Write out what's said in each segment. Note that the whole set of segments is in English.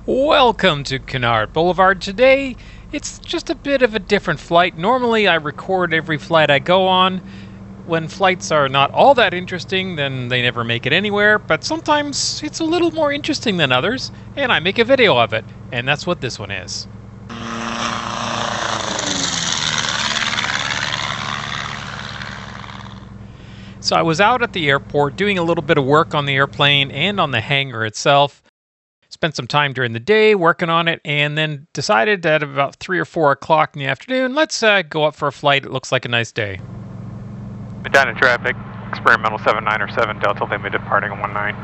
Welcome to Canard Boulevard. Today, it's just a bit of a different flight. Normally, I record every flight I go on. When flights are not all that interesting, then they never make it anywhere, but sometimes it's a little more interesting than others, and I make a video of it, and that's what this one is. So I was out at the airport doing a little bit of work on the airplane and on the hangar itself. Spent some time during the day working on it, and then decided at about 3 or 4 o'clock in the afternoon, let's go up for a flight. It looks like a nice day. Down in traffic, experimental 7907 Delta Lima departing on 19.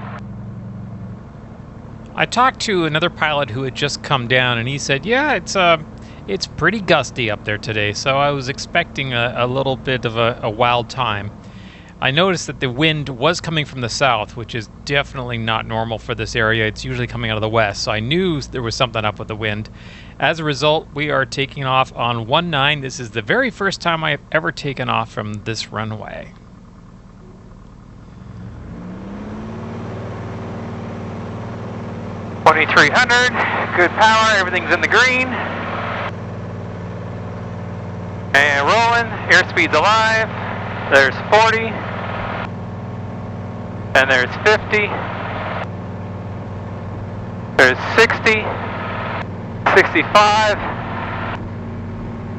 I talked to another pilot who had just come down, and he said, yeah, it's pretty gusty up there today, so I was expecting a little bit of a wild time. I noticed that the wind was coming from the south, which is definitely not normal for this area. It's usually coming out of the west, so I knew there was something up with the wind. As a result, we are taking off on 19. This is the very first time I've ever taken off from this runway. $2,300, good power, everything's in the green. And rolling, airspeed's alive. There's 40. And there's 50. There's 60. 65.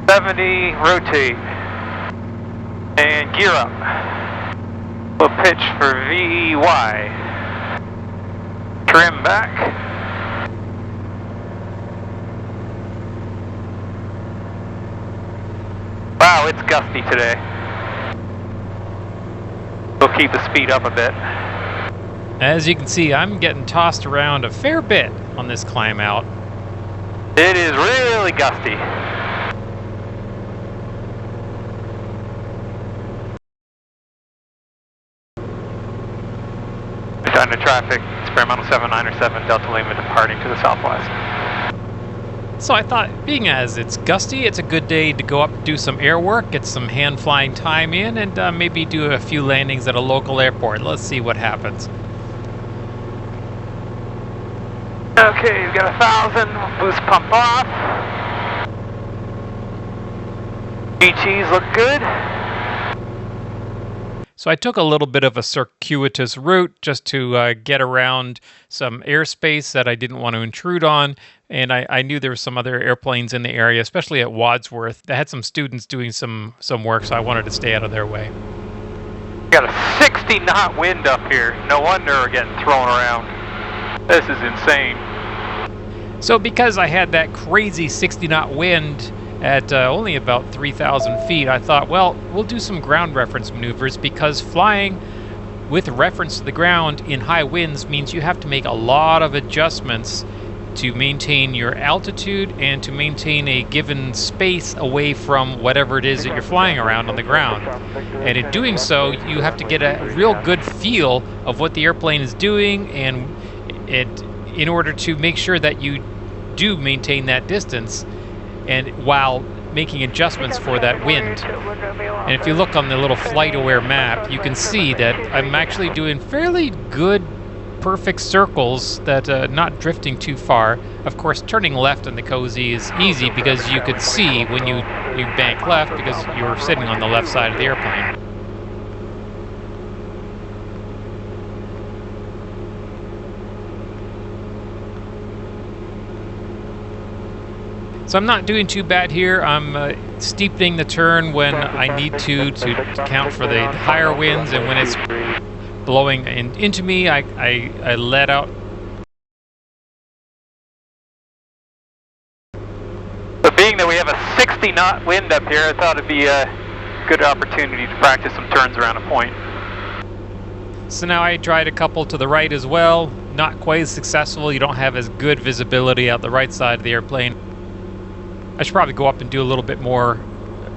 70. Rotate. And gear up. We'll pitch for VY. Trim back. Wow, it's gusty today. We'll keep the speed up a bit. As you can see, I'm getting tossed around a fair bit on this climb out. It is really gusty. Down to traffic, experimental 7907 Delta Lima departing to the southwest. So I thought, being as it's gusty, it's a good day to go up, do some air work, get some hand flying time in, and maybe do a few landings at a local airport. Let's see what happens. Okay, we've got 1,000. Boost pump off. GTs look good. So I took a little bit of a circuitous route just to get around some airspace that I didn't want to intrude on. And I knew there were some other airplanes in the area, especially at Wadsworth, that had some students doing some work, so I wanted to stay out of their way. Got a 60-knot wind up here. No wonder we're getting thrown around. This is insane. So because I had that crazy 60-knot wind at only about 3,000 feet, I thought, well, we'll do some ground reference maneuvers, because flying with reference to the ground in high winds means you have to make a lot of adjustments to maintain your altitude and to maintain a given space away from whatever it is that you're flying around on the ground. And in doing so, you have to get a real good feel of what the airplane is doing, and in order to make sure that you do maintain that distance, and while making adjustments for that wind. And if you look on the little flight aware map, you can see that I'm actually doing fairly good, perfect circles that not drifting too far. Of course, turning left on the Cozy is easy because you could see when you bank left, because you're sitting on the left side of the airplane. So I'm not doing too bad here. I'm steepening the turn when I need to account for the higher winds, and when it's blowing into me, I let out. So being that we have a 60-knot wind up here, I thought it'd be a good opportunity to practice some turns around a point. So now I tried a couple to the right as well. Not quite as successful. You don't have as good visibility out the right side of the airplane. I should probably go up and do a little bit more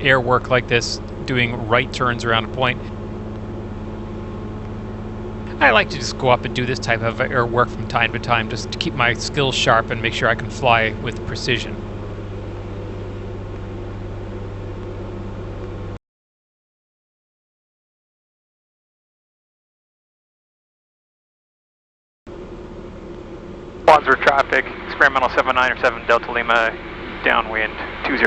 air work like this, doing right turns around a point. I like to just go up and do this type of air work from time to time, just to keep my skills sharp and make sure I can fly with precision. Wadsworth traffic, experimental 797 Delta Lima, downwind 20.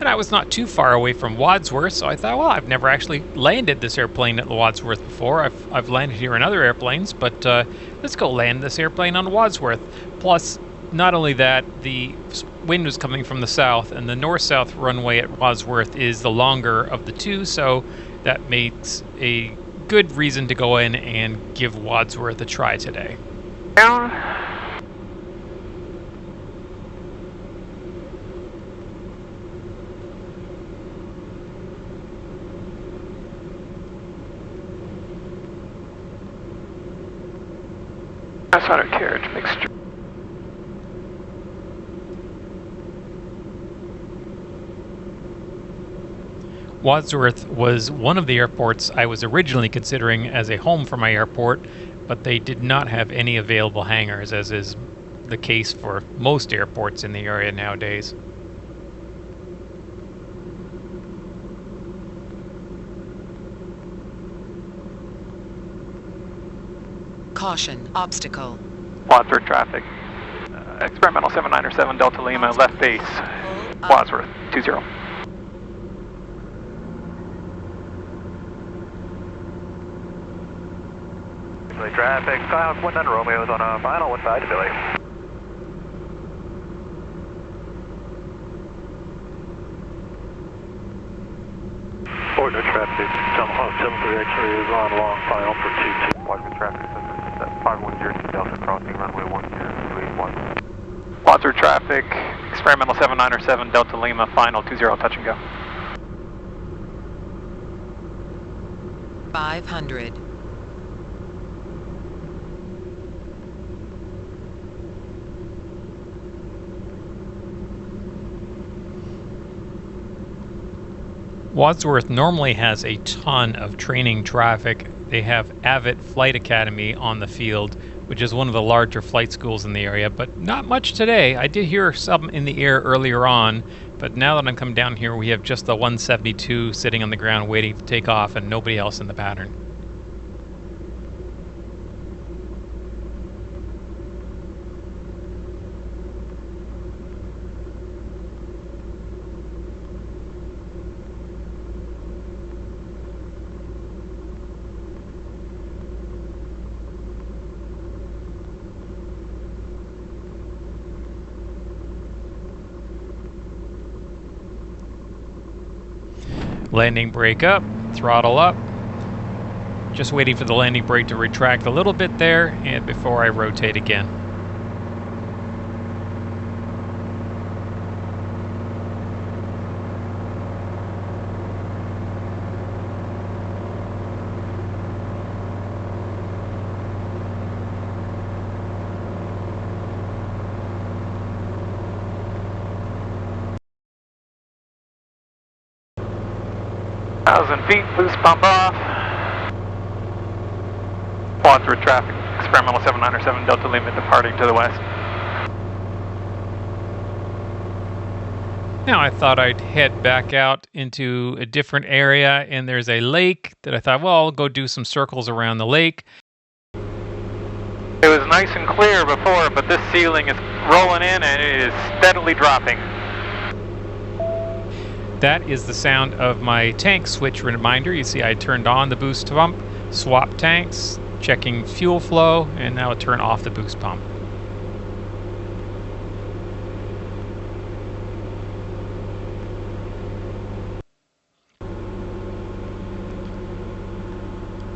And I was not too far away from Wadsworth, so I thought, well, I've never actually landed this airplane at Wadsworth before. I've landed here in other airplanes, but let's go land this airplane on Wadsworth. Plus, not only that, the wind was coming from the south, and the north-south runway at Wadsworth is the longer of the two, so that makes a good reason to go in and give Wadsworth a try today. Down. That's not a carriage mixture. Wadsworth was one of the airports I was originally considering as a home for my airport, but they did not have any available hangars, as is the case for most airports in the area nowadays. Caution, obstacle. Wadsworth traffic. Experimental 797 Delta Lima, left base, Wadsworth 20. Traffic, Takeoff 19 Romeo is on a final 15 to Billy. Ordinary traffic, Tomahawk 73 X-ray is on long final for 22. Wadsworth traffic, 5102 Delta crossing runway 10281. Wadsworth traffic, experimental 797 Delta Lima, final 20, touch and go. 500. Wadsworth normally has a ton of training traffic. They have Avitt Flight Academy on the field, which is one of the larger flight schools in the area, but not much today. I did hear some in the air earlier on, but now that I'm come down here, we have just the 172 sitting on the ground waiting to take off and nobody else in the pattern. Landing brake up, throttle up. Just waiting for the landing brake to retract a little bit there and before I rotate again. Feet, boost pump off. Wadsworth traffic, experimental 797 Delta Lima departing to the west. Now I thought I'd head back out into a different area, and there's a lake that I thought, well, I'll go do some circles around the lake. It was nice and clear before, but this ceiling is rolling in and it is steadily dropping. That is the sound of my tank switch reminder. You see I turned on the boost pump, swapped tanks, checking fuel flow, and now turn off the boost pump.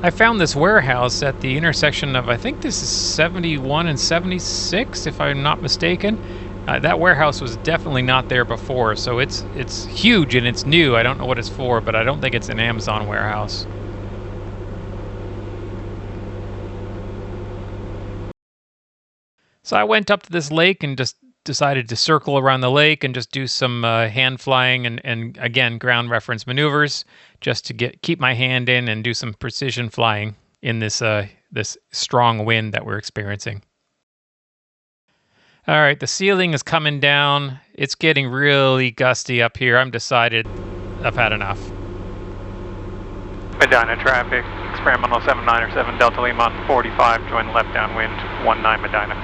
I found this warehouse at the intersection of, I think this is 71 and 76, if I'm not mistaken. That warehouse was definitely not there before, so it's huge and it's new. I don't know what it's for, but I don't think it's an Amazon warehouse. So I went up to this lake and just decided to circle around the lake and just do some hand flying and again, ground reference maneuvers just to keep my hand in and do some precision flying in this strong wind that we're experiencing. All right, the ceiling is coming down. It's getting really gusty up here. I'm decided I've had enough. Medina traffic, experimental 797 Delta Lima on 45, join left downwind 19 Medina.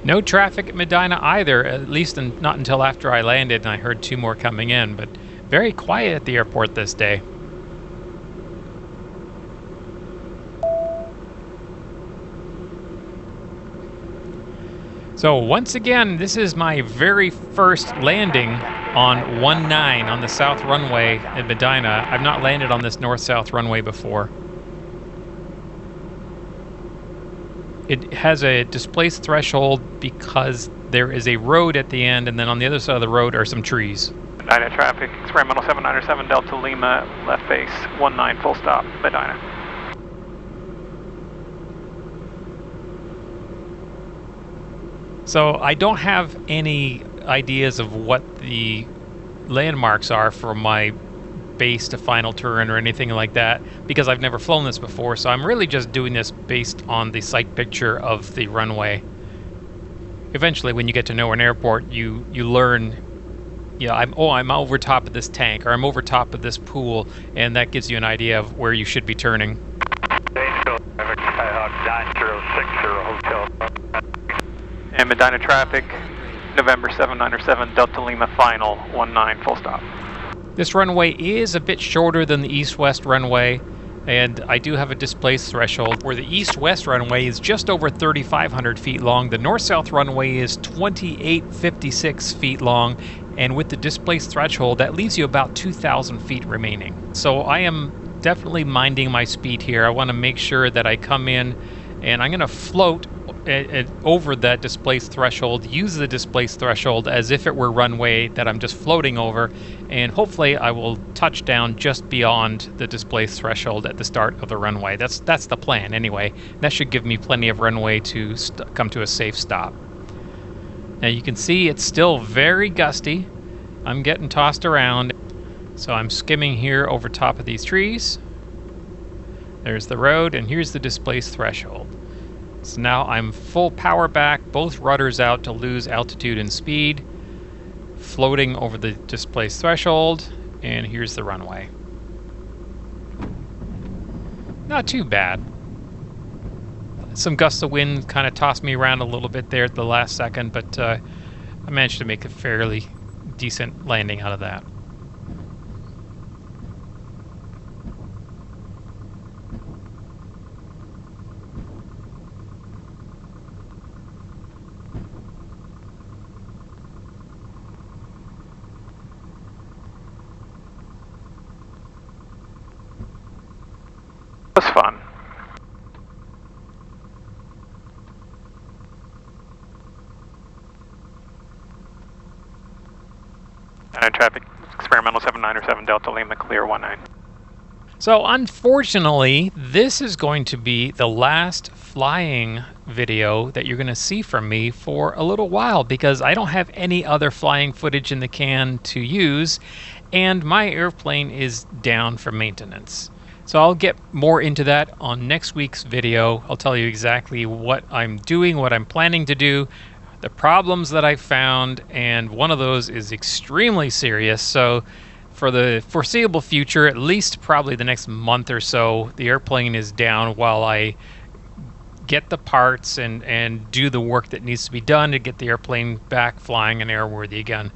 No traffic at Medina either, at least not until after I landed and I heard 2 more coming in, but very quiet at the airport this day. So once again, this is my very first landing on 19 on the south runway at Medina. I've not landed on this north-south runway before. It has a displaced threshold because there is a road at the end, and then on the other side of the road are some trees. Medina traffic, experimental 797 Delta Lima, left base, 19 full stop, Medina. So I don't have any ideas of what the landmarks are for my base to final turn or anything like that because I've never flown this before, so I'm really just doing this based on the sight picture of the runway. Eventually when you get to know an airport, you learn, yeah, I'm over top of this tank or I'm over top of this pool, and that gives you an idea of where you should be turning. And Medina traffic, November 797 Delta Lima final, 19 full stop. This runway is a bit shorter than the east-west runway, and I do have a displaced threshold where the east-west runway is just over 3,500 feet long. The north-south runway is 2,856 feet long, and with the displaced threshold, that leaves you about 2,000 feet remaining. So I am definitely minding my speed here. I want to make sure that I come in, and I'm going to float over that displaced threshold, use the displaced threshold as if it were runway that I'm just floating over, and hopefully I will touch down just beyond the displaced threshold at the start of the runway. That's the plan anyway. That should give me plenty of runway to come to a safe stop. Now you can see it's still very gusty. I'm getting tossed around, so I'm skimming here over top of these trees. There's the road, and here's the displaced threshold. So now I'm full power back, both rudders out to lose altitude and speed, floating over the displaced threshold, and here's the runway. Not too bad. Some gusts of wind kind of tossed me around a little bit there at the last second, but I managed to make a fairly decent landing out of that. It was fun. And traffic, experimental 797 Delta Lima, clear 19. So unfortunately, this is going to be the last flying video that you're going to see from me for a little while because I don't have any other flying footage in the can to use, and my airplane is down for maintenance. So I'll get more into that on next week's video. I'll tell you exactly what I'm doing, what I'm planning to do, the problems that I found, and one of those is extremely serious. So for the foreseeable future, at least probably the next month or so, the airplane is down while I get the parts and do the work that needs to be done to get the airplane back flying and airworthy again.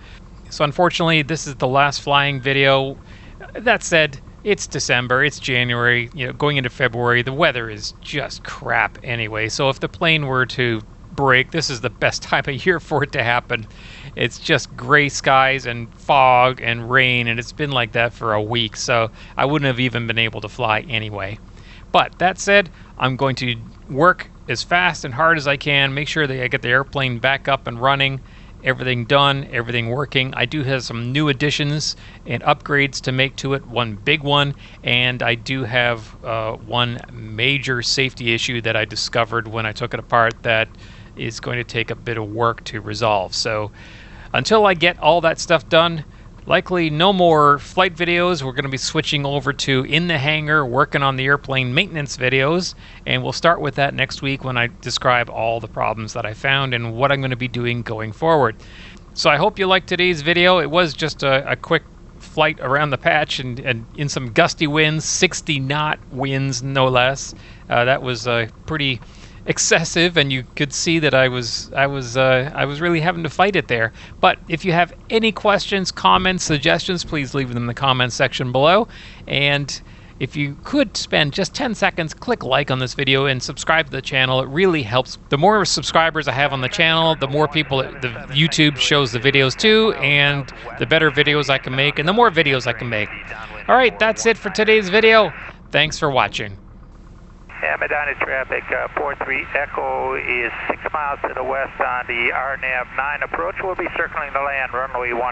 So unfortunately, this is the last flying video. That said, it's December, it's January, going into February, the weather is just crap anyway. So if the plane were to break, this is the best time of year for it to happen. It's just gray skies and fog and rain, and it's been like that for a week, so I wouldn't have even been able to fly anyway. But that said, I'm going to work as fast and hard as I can, make sure that I get the airplane back up and running, everything done, everything working. I do have some new additions and upgrades to make to it, one big one, and I do have one major safety issue that I discovered when I took it apart that is going to take a bit of work to resolve. So until I get all that stuff done, likely no more flight videos. We're going to be switching over to in the hangar, working on the airplane maintenance videos, and we'll start with that next week when I describe all the problems that I found and what I'm going to be doing going forward. So I hope you liked today's video. It was just a quick flight around the patch and in some gusty winds, 60 knot winds no less. That was pretty excessive, and you could see that I was really having to fight it there. But if you have any questions, comments, suggestions, please leave them in the comments section below. And if you could spend just 10 seconds, click like on this video and subscribe to the channel. It really helps. The more subscribers I have on the channel, the more people the YouTube shows the videos to, and the better videos I can make, and the more videos I can make. All right, that's it for today's video. Thanks for watching. Yeah, Medina traffic, 43 Echo is 6 miles to the west on the RNAV 9 approach. We'll be circling the land, runway 19.